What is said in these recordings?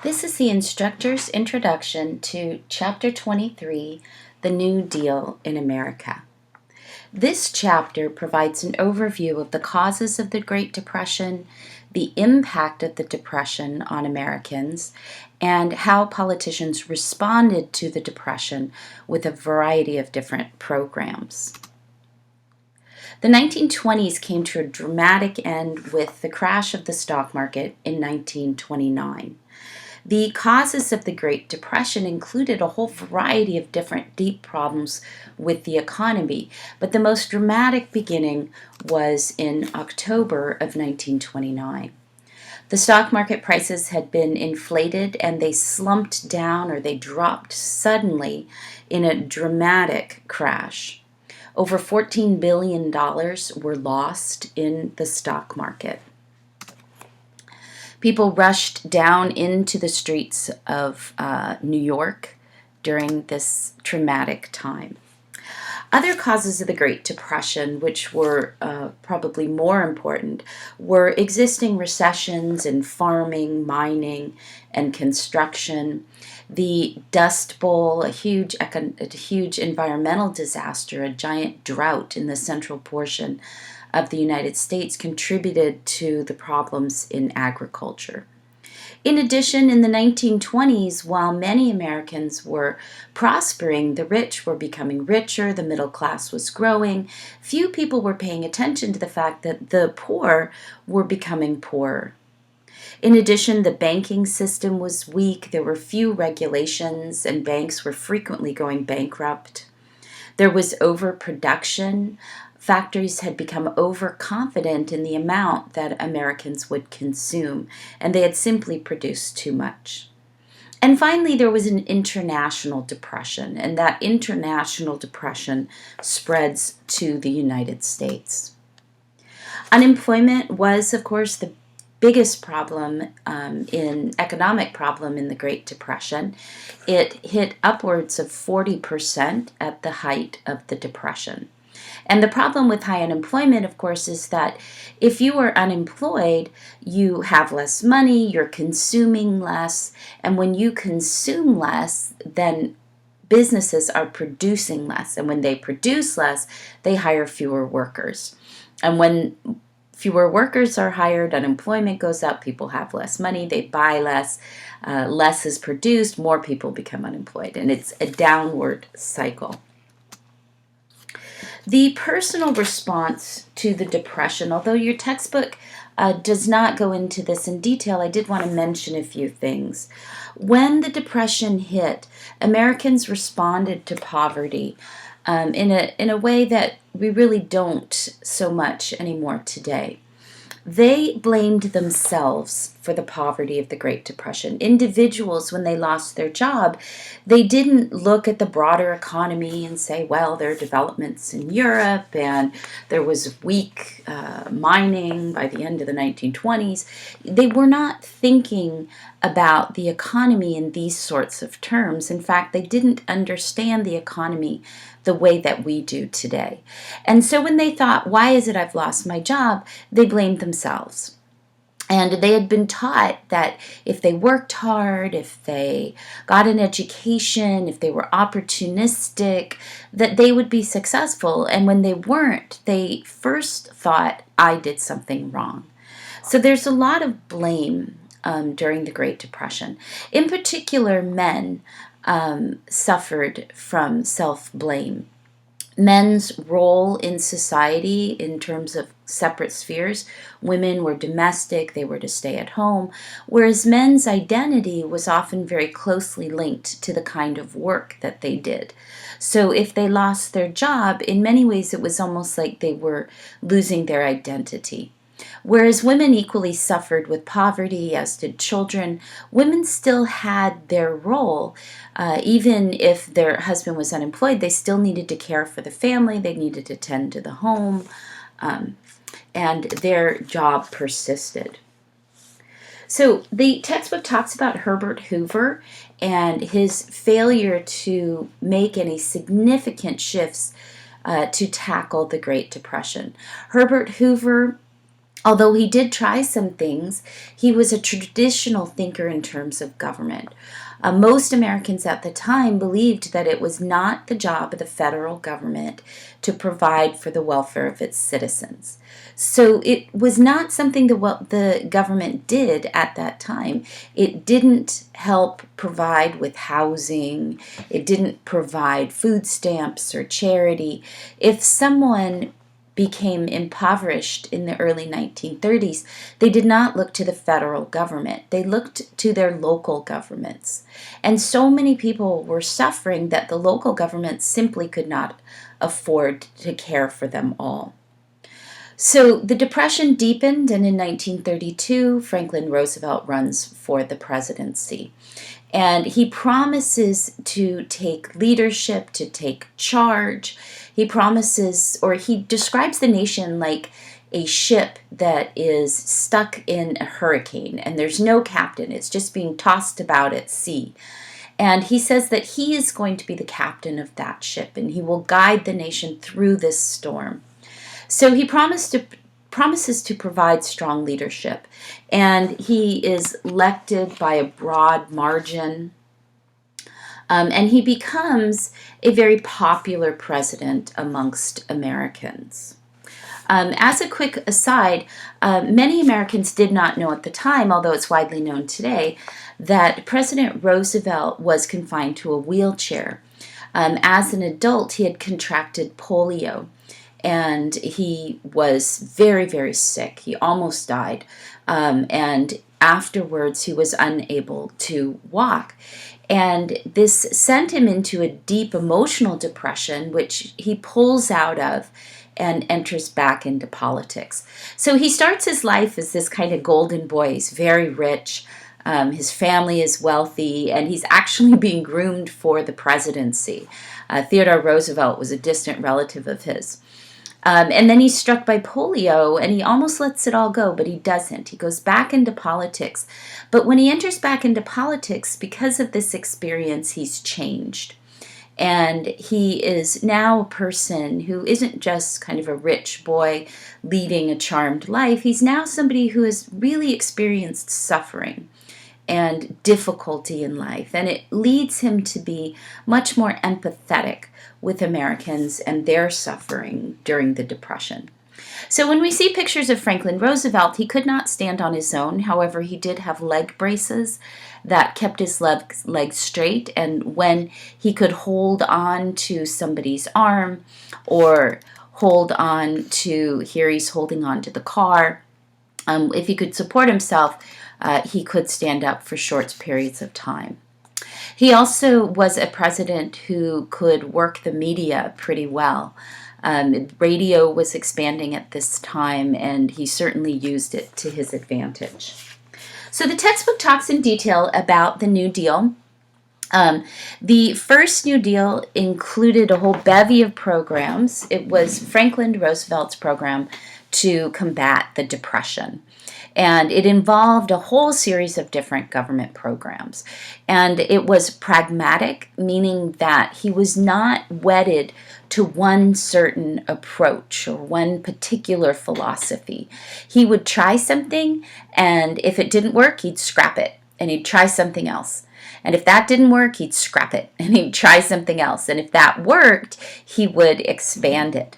This is the instructor's introduction to Chapter 23, The New Deal in America. This chapter provides an overview of the causes of the Great Depression, the impact of the Depression on Americans, and how politicians responded to the Depression with a variety of different programs. The 1920s came to a dramatic end with the crash of the stock market in 1929. The causes of the Great Depression included a whole variety of different deep problems with the economy, but the most dramatic beginning was in October of 1929. The stock market prices had been inflated and they slumped down or they dropped suddenly in a dramatic crash. Over $14 billion were lost in the stock market. People rushed down into the streets of New York during this traumatic time. Other causes of the Great Depression, which were probably more important, were existing recessions in farming, mining, and construction, the Dust Bowl, a huge environmental disaster, a giant drought in the central portion of the United States contributed to the problems in agriculture. In addition, in the 1920s, while many Americans were prospering, the rich were becoming richer, the middle class was growing, few people were paying attention to the fact that the poor were becoming poorer. In addition, the banking system was weak, there were few regulations, and banks were frequently going bankrupt. There was overproduction. Factories had become overconfident in the amount that Americans would consume, and they had simply produced too much. And finally, there was an international depression, and that international depression spreads to the United States. Unemployment was, of course, the biggest problem economic problem in the Great Depression. It hit upwards of 40% at the height of the Depression. And the problem with high unemployment, of course, is that if you are unemployed, you have less money, you're consuming less, and when you consume less, then businesses are producing less. And when they produce less, they hire fewer workers. And when fewer workers are hired, unemployment goes up, people have less money, they buy less, less is produced, more people become unemployed, and it's a downward cycle. The personal response to the Depression, although your textbook does not go into this in detail, I did want to mention a few things. When the Depression hit, Americans responded to poverty in a way that we really don't so much anymore today. They blamed themselves for the poverty of the Great Depression. Individuals, when they lost their job, they didn't look at the broader economy and say, well, there are developments in Europe and there was weak mining by the end of the 1920s. They were not thinking about the economy in these sorts of terms. In fact, they didn't understand the economy the way that we do today. And so when they thought, why is it I've lost my job, they blamed themselves. And they had been taught that if they worked hard, if they got an education, if they were opportunistic, that they would be successful. And when they weren't, they first thought, I did something wrong. So there's a lot of blame during the Great Depression. In particular, men suffered from self-blame. Men's role in society in terms of separate spheres, women were domestic, they were to stay at home, whereas men's identity was often very closely linked to the kind of work that they did. So if they lost their job, in many ways it was almost like they were losing their identity. Whereas women equally suffered with poverty, as did children, women still had their role. Even if their husband was unemployed, they still needed to care for the family, they needed to tend to the home, and their job persisted. So the textbook talks about Herbert Hoover and his failure to make any significant shifts to tackle the Great Depression. Herbert Hoover Although he did try some things, he was a traditional thinker in terms of government. Most Americans at the time believed that it was not the job of the federal government to provide for the welfare of its citizens. So it was not something that the government did at that time. It didn't help provide with housing. It didn't provide food stamps or charity. If someone became impoverished in the early 1930s, they did not look to the federal government. They looked to their local governments. And so many people were suffering that the local government simply could not afford to care for them all. So the Depression deepened, and in 1932, Franklin Roosevelt runs for the presidency. And he promises to take leadership, to take charge. He promises, or he describes the nation like a ship that is stuck in a hurricane, and there's no captain. It's just being tossed about at sea. And he says that he is going to be the captain of that ship, and he will guide the nation through this storm. So he promises to provide strong leadership, and he is elected by a broad margin, and he becomes a very popular president amongst Americans. As a quick aside, many Americans did not know at the time, although it's widely known today, that President Roosevelt was confined to a wheelchair. As an adult, he had contracted polio, and he was very, very sick. He almost died, and afterwards he was unable to walk. And this sent him into a deep emotional depression, which he pulls out of and enters back into politics. So he starts his life as this kind of golden boy. He's very rich. His family is wealthy, and he's actually being groomed for the presidency. Theodore Roosevelt was a distant relative of his. And then he's struck by polio, and he almost lets it all go, but he doesn't. He goes back into politics. But when he enters back into politics, because of this experience, he's changed. And he is now a person who isn't just kind of a rich boy leading a charmed life. He's now somebody who has really experienced suffering and difficulty in life. And it leads him to be much more empathetic with Americans and their suffering during the Depression. So when we see pictures of Franklin Roosevelt, he could not stand on his own. However, he did have leg braces that kept his legs straight. And when he could hold on to somebody's arm or hold on to, here he's holding on to the car, if he could support himself, he could stand up for short periods of time. He also was a president who could work the media pretty well. Radio was expanding at this time, and he certainly used it to his advantage. So the textbook talks in detail about the New Deal. The first New Deal included a whole bevy of programs. It was Franklin Roosevelt's program to combat the Depression. And it involved a whole series of different government programs. And it was pragmatic, meaning that he was not wedded to one certain approach or one particular philosophy. He would try something, and if it didn't work, he'd scrap it, and he'd try something else. And if that didn't work, he'd scrap it, and he'd try something else. And if that worked, he would expand it.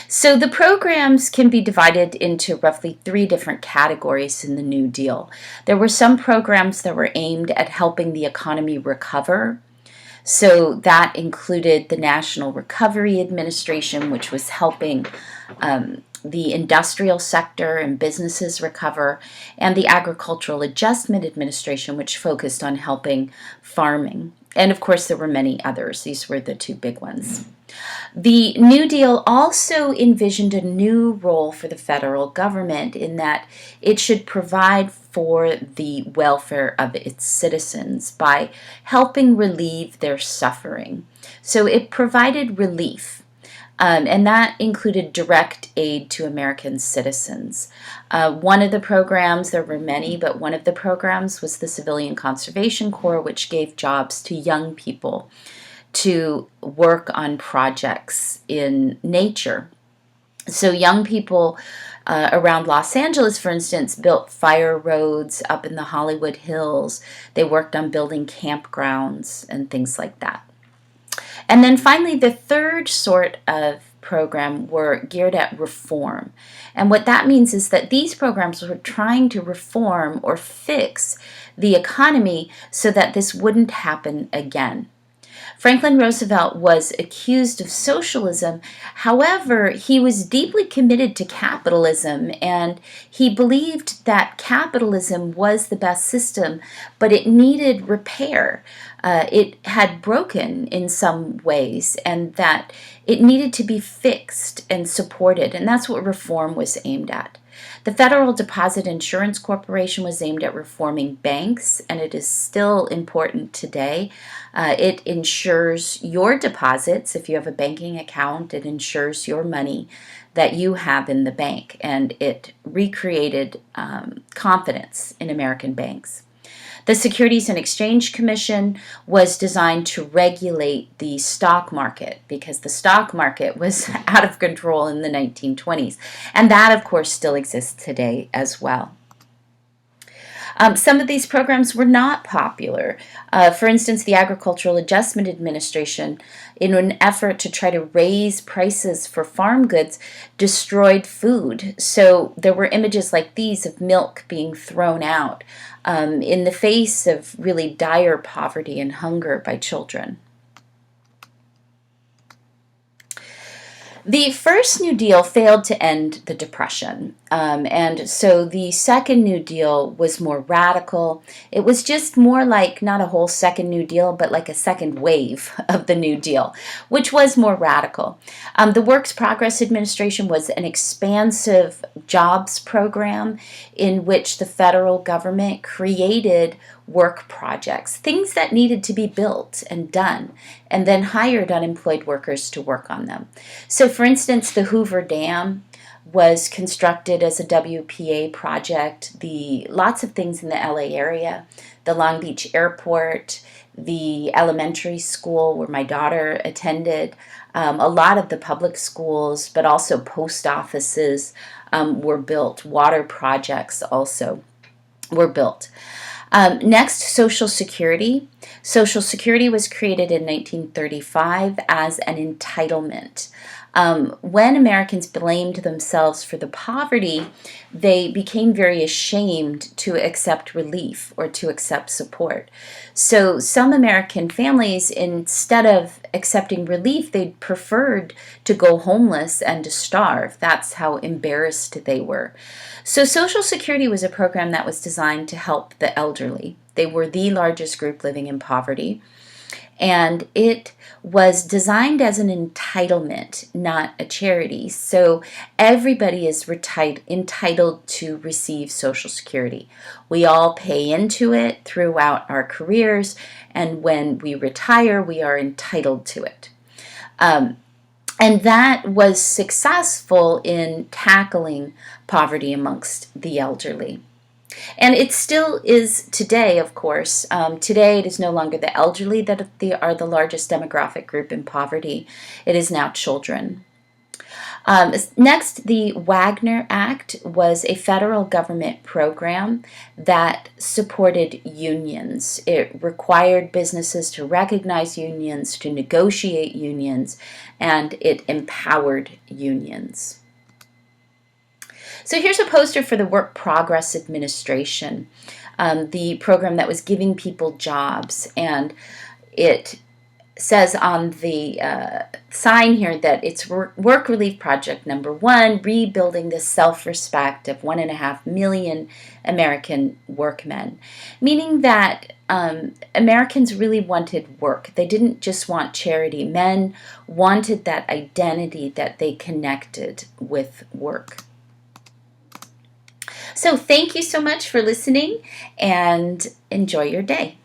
So the programs can be divided into roughly 3 different categories in the New Deal. There were some programs that were aimed at helping the economy recover. So that included the National Recovery Administration, which was helping the industrial sector and businesses recover, and the Agricultural Adjustment Administration, which focused on helping farming. And of course, there were many others. These were the 2 big ones. The New Deal also envisioned a new role for the federal government in that it should provide for the welfare of its citizens by helping relieve their suffering. So it provided relief, and that included direct aid to American citizens. One of the programs, there were many, but one of the programs was the Civilian Conservation Corps, which gave jobs to young people to work on projects in nature. So young people around Los Angeles, for instance, built fire roads up in the Hollywood Hills. They worked on building campgrounds and things like that. And then finally, the third sort of program were geared at reform. And what that means is that these programs were trying to reform or fix the economy so that this wouldn't happen again. Franklin Roosevelt was accused of socialism. However, he was deeply committed to capitalism, and he believed that capitalism was the best system, but it needed repair. It had broken in some ways, and that it needed to be fixed and supported, and that's what reform was aimed at. The Federal Deposit Insurance Corporation was aimed at reforming banks, and it is still important today. It insures your deposits. If you have a banking account, it insures your money that you have in the bank, and it recreated confidence in American banks. The Securities and Exchange Commission was designed to regulate the stock market because the stock market was out of control in the 1920s. And that, of course, still exists today as well. Some of these programs were not popular. For instance, the Agricultural Adjustment Administration, in an effort to try to raise prices for farm goods, destroyed food. So there were images like these of milk being thrown out in the face of really dire poverty and hunger by children. The first New Deal failed to end the Depression, and so the second New Deal was more radical. It was just more like not a whole second New Deal, but like a second wave of the New Deal, which was more radical. The Works Progress Administration was an expansive jobs program in which the federal government created work projects, things that needed to be built and done, and then hired unemployed workers to work on them. So, for instance, the Hoover Dam was constructed as a WPA project. Lots of things in the LA area, the Long Beach Airport, the elementary school where my daughter attended, a lot of the public schools, but also post offices were built. Water projects also were built. Next, Social Security. Social Security was created in 1935 as an entitlement. When Americans blamed themselves for the poverty, they became very ashamed to accept relief or to accept support. So some American families, instead of accepting relief, they preferred to go homeless and to starve. That's how embarrassed they were. So Social Security was a program that was designed to help the elderly. They were the largest group living in poverty. And it was designed as an entitlement, not a charity. So everybody is entitled to receive Social Security. We all pay into it throughout our careers, and when we retire, we are entitled to it. And that was successful in tackling poverty amongst the elderly. And it still is today, of course. Today it is no longer the elderly that are the largest demographic group in poverty. It is now children. Next, the Wagner Act was a federal government program that supported unions. It required businesses to recognize unions, to negotiate unions, and it empowered unions. So here's a poster for the Work Progress Administration, the program that was giving people jobs, and it says on the sign here that it's work relief project number 1, rebuilding the self-respect of 1.5 million American workmen, meaning that Americans really wanted work. They didn't just want charity. Men wanted that identity that they connected with work. So thank you so much for listening, and enjoy your day.